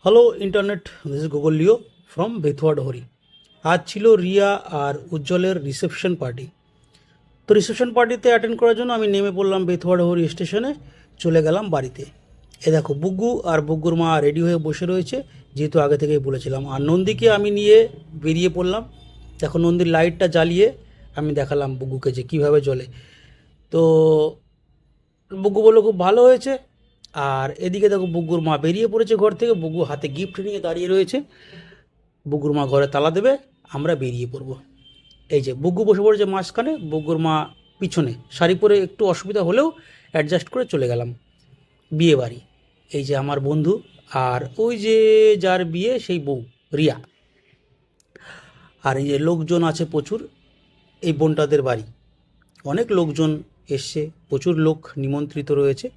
Hello internet, this is Google Leo from Bethua Dahari. আজ ছিল রিয়া আর উজ্জ্বলের reception party. তো রিসেপশন পার্টিতে অ্যাটেন্ড করার জন্য আমি নেমে পড়লাম বেথুয়া ডহরি স্টেশনে, চলে গেলাম বাড়িতে। এ দেখো, বুগ্গু আর বুগ্গুর মা রেডি হয়ে বসে রয়েছে, যেহেতু আগে থেকেই বলেছিলাম। আর নন্দীকে আমি নিয়ে বেরিয়ে পড়লাম। দেখো, নন্দীর লাইটটা জ্বালিয়ে আমি দেখালাম বুগ্গুকে যে কীভাবে জ্বলে। তো বুগ্গু বললো খুব ভালো হয়েছে। আর এদিকে দেখো, বুগ্গুর মা বেরিয়ে পড়েছে ঘর থেকে, বুগ্গু হাতে গিফট নিয়ে দাঁড়িয়ে রয়েছে। বুগ্গুর মা ঘরে তালা দেবে, আমরা বেরিয়ে পড়ব। এই যে বুগ্গু বসে পড়েছে মাঝখানে, বুগ্গুর মা পিছনে। শাড়ি পরে একটু অসুবিধা হলেও অ্যাডজাস্ট করে চলে গেলাম বিয়ে বাড়ি। এই যে আমার বন্ধু, আর ওই যে যার বিয়ে সেই বউ রিয়া। আর এই যে লোকজন আছে প্রচুর, এই বোনটাদের বাড়ি অনেক লোকজন এসছে, প্রচুর লোক নিমন্ত্রিত রয়েছে।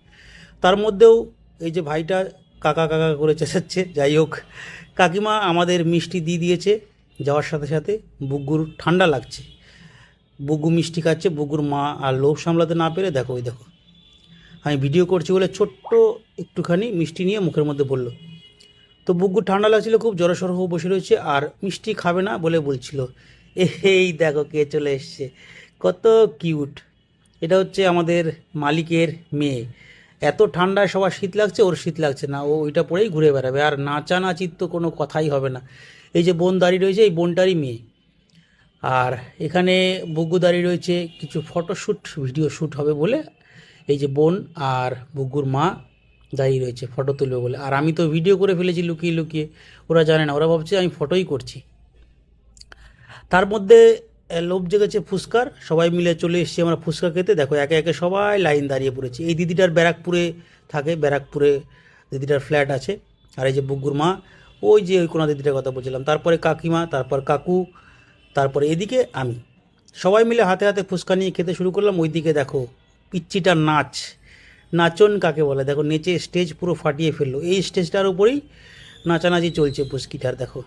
তার মধ্যেও এই যে ভাইটা কাকা কাকা করে চেঁচাচ্ছে। যাই হোক, কাকিমা আমাদের মিষ্টি দিয়ে দিয়েছে। যাওয়ার সাথে সাথে বুগ্গুর ঠান্ডা লাগছে, বুগ্গু মিষ্টি খাচ্ছে। বুগ্গুর মা আর লোভ সামলাতে না পেরে দেখো, ওই দেখো, আমি ভিডিও করছি বলে ছোট্ট একটুখানি মিষ্টি নিয়ে মুখের মধ্যে বলল। তো বুগ্গুর ঠান্ডা লাগছিল খুব, জড়সড় হয়ে বসে রয়েছে আর মিষ্টি খাবে না বলে বলছিল। এই দেখো কে চলে এসছে, কত কিউট। এটা হচ্ছে আমাদের মালিকের মেয়ে। এত ঠান্ডায় সবার শীত লাগছে, ওর শীত লাগছে না, ও ওইটা পরেই ঘুরে বেড়াবে। আর নাচানাচির তো কোনো কথাই হবে না। এই যে বোন দাঁড়িয়ে রয়েছে, এই বোনটারই মেয়ে। আর এখানে বুগ্গু দাঁড়িয়ে রয়েছে, কিছু ফটোশ্যুট ভিডিও শ্যুট হবে বলে। এই যে বোন আর বুগ্গুর মা দাঁড়িয়ে রয়েছে ফটো তুলবে বলে। আর আমি তো ভিডিও করে ফেলেছি লুকিয়ে লুকিয়ে, ওরা জানে না, ওরা ভাবছে আমি ফটোই করছি। তার মধ্যে লোভ জেগেছে ফুচকার, সবাই মিলে চলে এসেছি আমরা ফুচকা খেতে। দেখো, একে একে সবাই লাইন দাঁড়িয়ে পড়েছে। এই দিদিটার ব্যারাকপুরে থাকে, ব্যারাকপুরে দিদিটার ফ্ল্যাট আছে। আর এই যে বুগ্গুর মা, ওই যে ওই কোনো দিদিটার কথা বলছিলাম, তারপরে কাকিমা, তারপর কাকু, তারপরে এদিকে আমি। সবাই মিলে হাতে হাতে ফুচকা নিয়ে খেতে শুরু করলাম। ওইদিকে দেখো পিচ্চিটা নাচ, নাচন কাকে বলে, দেখো নেচে স্টেজ পুরো ফাটিয়ে ফেললো। এই স্টেজটার উপরেই নাচানাচি চলছে পুচকিটার। দেখো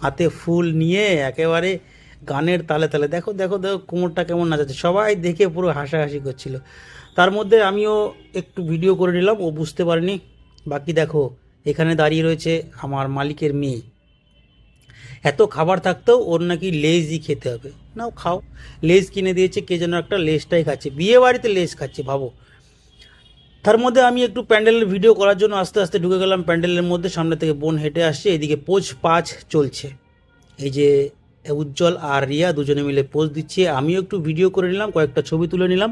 হাতে ফুল নিয়ে একেবারে গানের তালে তালে, দেখো দেখো দেখো কোমরটা কেমন নাচাচ্ছে, সবাই দেখে পুরো হাসাহাসি করছিল। তার মধ্যে আমিও একটু ভিডিও করে নিলাম, ও বুঝতে পারেনি। বাকি দেখো, এখানে দাঁড়িয়ে রয়েছে আমার মালিকের মেয়ে। এত খাবার থাকতেও ওর নাকি লেজই খেতে হবে। নাও খাও। লেজ কিনে দিয়েছে, কে যেন একটা লেজটাই খাচ্ছে, বিয়ে বাড়িতে লেজ খাচ্ছে, ভাবো। তার মধ্যে আমি একটু প্যান্ডেলের ভিডিও করার জন্য আস্তে আস্তে ঢুকে গেলাম প্যান্ডেলের মধ্যে। সামনে থেকে বোন হেঁটে আসছে, এদিকে পোজ পাঁচ চলছে। এই যে উজ্জ্বল আর রিয়া দুজনে মিলে পোজ দিচ্ছে, আমিও একটু ভিডিও করে নিলাম, কয়েকটা ছবি তুলে নিলাম।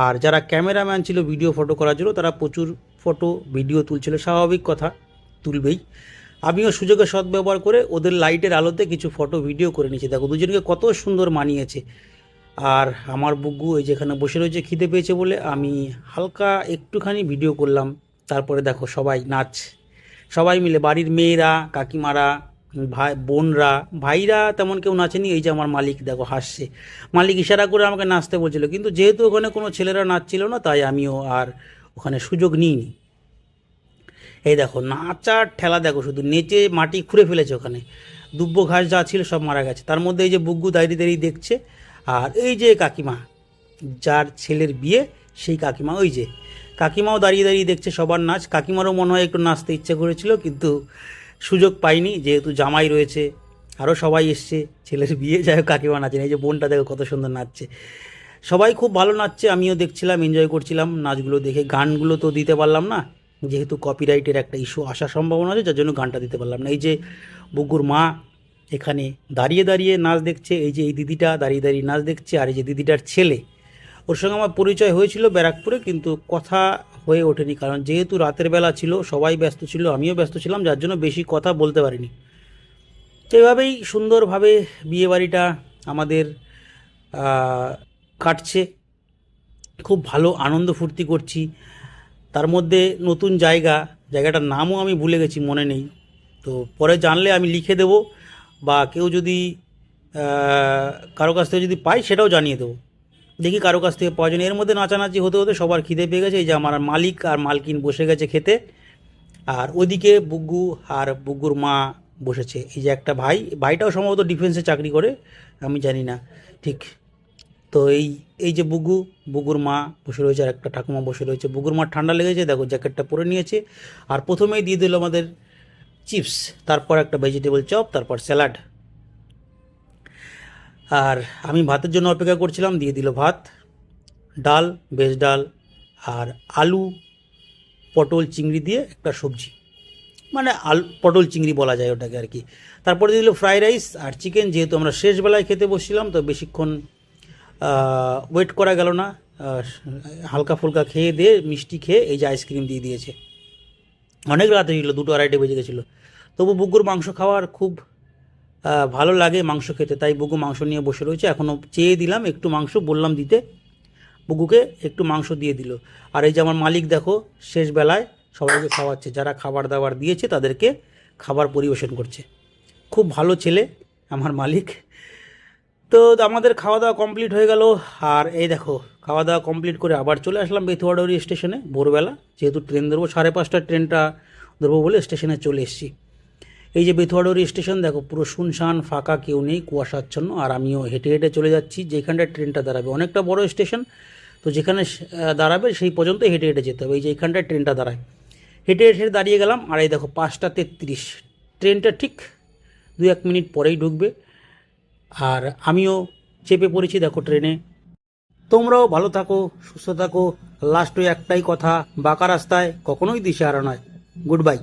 আর যারা ক্যামেরাম্যান ছিল ভিডিও ফটো করার জন্য, তারা প্রচুর ফটো ভিডিও তুলছিল, স্বাভাবিক কথা, তুলবেই। আমিও সুযোগের সদ্ব্যবহার করে ওদের লাইটের আলোতে কিছু ফটো ভিডিও করে নিয়েছি। দেখো দুজনকে কত সুন্দর মানিয়েছে। আর আমার বুগ্গু এই যেখানে বসে রয়েছে, খিদে পেয়েছে বলে আমি হালকা একটুখানি ভিডিও করলাম। তারপরে দেখো সবাই নাচ, সবাই মিলে, বাড়ির মেয়েরা, কাকিমারা, ভাই বোনরা, ভাইরা তেমন কেউ নাচেনি। এই যে আমার মালিক দেখো হাসছে, মালিক ইশারা করে আমাকে নাচতে বলছিল, কিন্তু যেহেতু ওখানে কোনো ছেলেরা নাচছিল না, তাই আমিও আর ওখানে সুযোগ নিইনি। এই দেখো নাচার ঠেলা, দেখো শুধু নেচে মাটি খুঁড়ে ফেলেছে ওখানে, দুব্বো ঘাস যা ছিল সব মারা গেছে। তার মধ্যে এই যে বুগ্গু দাঁড়িয়ে দাঁড়িয়ে দেখছে। আর এই যে কাকিমা, যার ছেলের বিয়ে, সেই কাকিমা, ওই যে কাকিমাও দাঁড়িয়ে দাঁড়িয়ে দেখছে সবার নাচ। কাকিমারও মনে হয় একটু নাচতে ইচ্ছে করেছিল, কিন্তু সুযোগ পাইনি, যেহেতু জামাই রয়েছে, আরও সবাই এসছে, ছেলের বিয়ে। যাই হোক, কাকিমা নাচেন। এই যে বোনটা দেখো কত সুন্দর নাচছে, সবাই খুব ভালো নাচছে, আমিও দেখছিলাম, এনজয় করছিলাম নাচগুলো দেখে। গানগুলো তো দিতে পারলাম না, যেহেতু কপিরাইটের একটা ইস্যু আসার সম্ভাবনা আছে, যার জন্য গানটা দিতে পারলাম না। এই যে বুগ্গুর মা এখানে দাঁড়িয়ে দাঁড়িয়ে নাচ দেখছে, এই যে এই দিদিটা দাঁড়িয়ে দাঁড়িয়ে নাচ দেখছে। আর এই যে দিদিটার ছেলে, ওর সঙ্গে আমার পরিচয় হয়েছিল ব্যারাকপুরে, কিন্তু কথা হয়ে ওঠেনি, কারণ যেহেতু রাতের বেলা ছিল, সবাই ব্যস্ত ছিল, আমিও ব্যস্ত ছিলাম, যার জন্য বেশি কথা বলতে পারিনি। তো এভাবেই সুন্দরভাবে বিয়েবাড়িটা আমাদের কাটছে, খুব ভালো আনন্দ ফুর্তি করছি। তার মধ্যে নতুন জায়গা, জায়গাটার নামও আমি ভুলে গেছি, মনে নেই। তো পরে জানলে আমি লিখে দেবো, বা কেউ যদি কারো কাছ থেকে যদি পাই সেটাও জানিয়ে দেবো। দেখি কারো কাছ থেকে পাওয়া যায়। এর মধ্যে নাচানাচি হতে হতে সবার খিদে পেয়ে গেছে। এই যে আমার মালিক আর মালকিন বসে গেছে খেতে। আর ওইদিকে বুগ্গু আর বুগ্গুর মা বসেছে। এই যে একটা ভাই, ভাইটাও সম্ভবত ডিফেন্সে চাকরি করে, আমি জানি না ঠিক। তো এই এই যে বুগ্গু, বুগ্গুর মা বসে রয়েছে, আর একটা ঠাকুমা বসে রয়েছে। বুগ্গুর মার ঠান্ডা লেগেছে, দেখো জ্যাকেটটা পরে নিয়েছে। আর প্রথমেই দিয়ে দিল আমাদের চিপস, তারপর একটা ভেজিটেবল চপ, তারপর স্যালাড। আর আমি ভাতের জন্য অপেক্ষা করছিলাম, দিয়ে দিল ভাত, ডাল, ভেজ ডাল, আর আলু পটল চিংড়ি দিয়ে একটা সবজি, মানে পটল চিংড়ি বলা যায় ওটাকে আর কি। তারপরে দিল ফ্রাইড রাইস আর চিকেন। যেহেতু আমরা শেষ বেলায় খেতে বসছিলাম, তো বেশিক্ষণ ওয়েট করা গেল না। হালকা ফুলকা খেয়ে দিয়ে, মিষ্টি খেয়ে এই যে আইসক্রিম দিয়ে দিয়েছে। অনেক রাত হয়ে গেলো, 2-2:30 বেজে গেছিলো। তবু বুগুর মাংস খাওয়ার খুব ভালো লাগে মাংস খেতে, তাই বুগু মাংস নিয়ে বসে রয়েছে। এখনও চেয়ে দিলাম একটু মাংস, বললাম দিতে, বুগুকে একটু মাংস দিয়ে দিল। আর এই যে আমার মালিক দেখো, শেষ বেলায় সবাইকে খাওয়াচ্ছে, যারা খাবার দাবার দিয়েছে তাদেরকে খাবার পরিবেশন করছে। খুব ভালো ছেলে আমার মালিক। তো আমাদের খাওয়া দাওয়া কমপ্লিট হয়ে গেল। আর এই দেখো, খাওয়া দাওয়া কমপ্লিট করে আবার চলে আসলাম বেথুয়াডহরি স্টেশনে ভোরবেলা, যেহেতু ট্রেন ধরবো 5:30টার ট্রেনটা ধরবো বলে স্টেশনে চলে এসেছি। এই যে বেথুয়াডহরি স্টেশন দেখো, পুরো শুনশান ফাঁকা, কেউ নেই, কুয়াশাচ্ছন্ন। আর আমিও হেঁটে হেঁটে চলে যাচ্ছি যেখানটায় ট্রেনটা দাঁড়াবে। অনেকটা বড় স্টেশন, তো যেখানে দাঁড়াবে সেই পর্যন্ত হেঁটে হেঁটে যেতে হবে। এই যে এইখানটায় ট্রেনটা দাঁড়ায়, হেঁটে হেঁটে দাঁড়িয়ে গেলাম। আর এই দেখো 5:33, ট্রেনটা ঠিক 2-1 মিনিট পরেই ঢুকবে। আর আমিও চেপে পড়েছি দেখো ট্রেনে। তোমরাও ভালো থাকো, সুস্থ থাকো। লাস্ট ওই একটাই কথা, বাঁকা রাস্তায় কখনোই দিশেহারা নয়। Good bye.